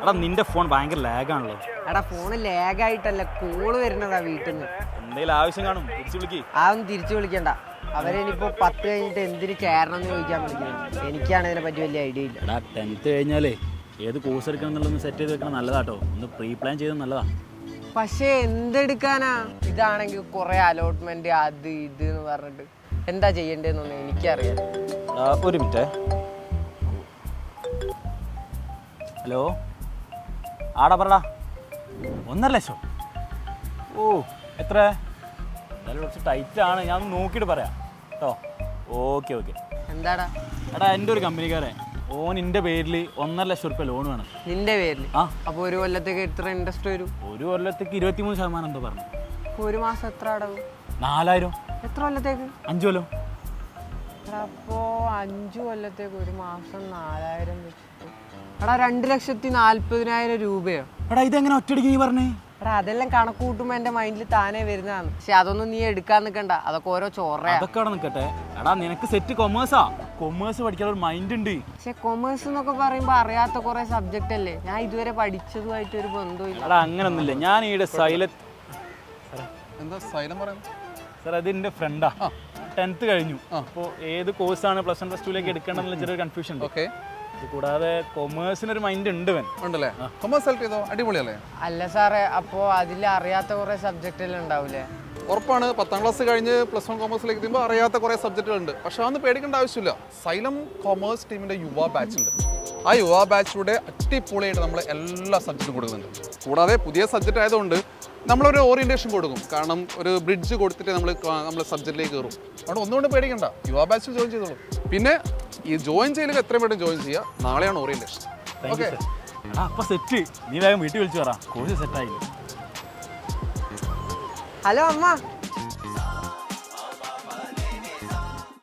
എടാ നിന്റെ ഫോൺ ഭയങ്കര ലാഗാണല്ലോ. എടാ ഫോണ് ലാഗായിട്ടല്ല, കോള് വരുന്നതാ വീട്ടിൽ നിന്ന്. എന്തെങ്കിലും ആവശ്യം കാണും, തിരിച്ചു വിളിക്ക്. അതൊന്നും തിരിച്ചു വിളിക്കണ്ട. അവരിനിപ്പോ 10 കഴിഞ്ഞിട്ട് എന്തിന് ചേരണം എന്ന് ചോദിക്കാൻ വിളിക്കുന്നത്. എനിക്കാണ് ഇതിനെ പറ്റി വലിയ ഐഡിയ ഇല്ല. എടാ 10th കഴിഞ്ഞാലേ ഏത് കോഴ്സ് എടുക്കണം എന്നുള്ളതൊന്ന് സെറ്റ് ചെയ്ത് വെക്കണം, നല്ലതാട്ടോ. ഒന്ന് പ്രീ പ്ലാൻ ചെയ്ത് നല്ലതാ. പക്ഷേ എന്തെടുക്കാനാ? ഇതാണെങ്കിൽ കുറെ അലോട്ട്മെന്റ് അത് ഇത് എന്ന് പറഞ്ഞിട്ട് എന്താ ചെയ്യേണ്ടതെന്നൊന്നും എനിക്കറിയാം. ഒരു മിനിറ്റ്. ഹലോ, ആടാ പറടാ. 1.5 ലക്ഷം? ഓ എത്ര? എന്തായാലും കുറച്ച് ടൈറ്റാണ്, ഞാൻ ഒന്ന് നോക്കിയിട്ട് പറയാം കേട്ടോ. Okay okay. എന്താടാ? എടാ എൻ്റെ ഒരു കമ്പനിക്കാരൻ, ഓൻ എൻ്റെ പേരിൽ 1.5 ലക്ഷം റുപ്യ ലോൺ വേണം. നിന്റെ പേരിൽ? ആ. അപ്പോൾ ഒരു കൊല്ലത്തേക്ക് എത്ര ഇൻട്രസ്റ്റ് വരും? ഒരു കൊല്ലത്തേക്ക് 23% എന്തോ പറഞ്ഞു. ഒരു മാസം എത്ര അടവ്? 4000. എത്ര കൊല്ലത്തേക്ക്? 5 കൊല്ലം. അപ്പോൾ 5 കൊല്ലത്തേക്ക് ഒരു മാസം 4000 വെച്ചിട്ട് എടാ 2,40,000 രൂപയോ? എടാ ഇതെങ്ങനെ ഒറ്റയടിക്ക് നീ പറഞ്ഞേ? എടാ അതെല്ലാം കണക്ക് കൂട്ടുമ്പോൾ എൻ്റെ മൈൻഡിൽ താനേ വരുന്നതാണ്. പക്ഷെ അതൊന്നും നീ എടുക്കാൻ നിൽക്കണ്ട, അതൊക്കെ ഓരോ ചോറയാ. അതൊക്കെ അവിടെ നിൽക്കട്ടെ. എടാ നിനക്ക് സെറ്റ് കൊമേഴ്സാ. കൊമേഴ്സ് പഠിക്കാൻ ഒരു മൈൻഡ് ഉണ്ട്. പക്ഷെ കൊമേഴ്സ് എന്നൊക്കെ പറയുമ്പോൾ അറിയാത്ത കുറെ സബ്ജക്റ്റ് അല്ലേ. ഞാൻ ഇതുവരെ പഠിച്ചതുമായിട്ട് ഒരു ബന്ധമില്ല. എടാ അങ്ങനൊന്നുമില്ല. ഞാൻ ഈടെ സൈലത്ത്. എന്താ സൈലം പറയുന്നത്? സാർ അത് എൻ്റെ ഫ്രണ്ടാ. 10th കഴിഞ്ഞു. അപ്പോൾ ഏത് കോഴ്സാണ് +1 +2 എടുക്കേണ്ടതെന്നുള്ള ചെറിയൊരു കൺഫ്യൂഷൻ ഉണ്ട്. ഓക്കെ. കൂടാതെ കൊമേഴ്സിനൊരു മൈൻഡ് ഉണ്ട് ഇവൻ. ഉണ്ടല്ലേ? കൊമേഴ്സ് സെലക്ട് ചെയ്തോ, അടിപൊളിയല്ലേ? അല്ല സാറേ, അപ്പോൾ അതിൽ അറിയാത്ത കുറെ സബ്ജക്റ്റ് എല്ലാം ഉണ്ടാവില്ലേ? ഉറപ്പാണ്. 10ാം ക്ലാസ് കഴിഞ്ഞ് +1 കൊമേഴ്സിലേക്ക് എത്തുമ്പോൾ അറിയാത്ത കുറേ സബ്ജക്റ്റുകളുണ്ട്. പക്ഷെ അതൊന്നും പേടിക്കേണ്ട ആവശ്യമില്ല. സൈലം കൊമേഴ്സ് ടീമിൻ്റെ യുവ ബാച്ച് ഉണ്ട്. ആ യുവ ബാച്ചിലൂടെ അടിപൊളിയായിട്ട് നമ്മൾ എല്ലാ സബ്ജക്റ്റും കൊടുക്കുന്നുണ്ട്. കൂടാതെ പുതിയ സബ്ജക്റ്റ് ആയതുകൊണ്ട് നമ്മളൊരു ഓറിയൻറ്റേഷൻ കൊടുക്കും. കാരണം ഒരു ബ്രിഡ്ജ് കൊടുത്തിട്ട് നമ്മൾ സബ്ജക്റ്റിലേക്ക് കയറും. അതുകൊണ്ട് ഒന്നുകൊണ്ട് പേടിക്കണ്ട, യുവ ബാച്ചിൽ ജോയിൻ ചെയ്തോളൂ. പിന്നെ ഈ ജോയിൻ ചെയ്യൽ എത്രയും പെട്ടെന്ന് ജോയിൻ ചെയ്യുക. നാളെയാണ് ഓറിയൻറ്റേഷൻ. ഓക്കെ. എടാ അപ്പം സെറ്റ്. നീ വേഗം വീട്ടിൽ വിളിച്ചു പറ, കോഴ്സ് സെറ്റായില്ല. ഹലോ അമ്മ.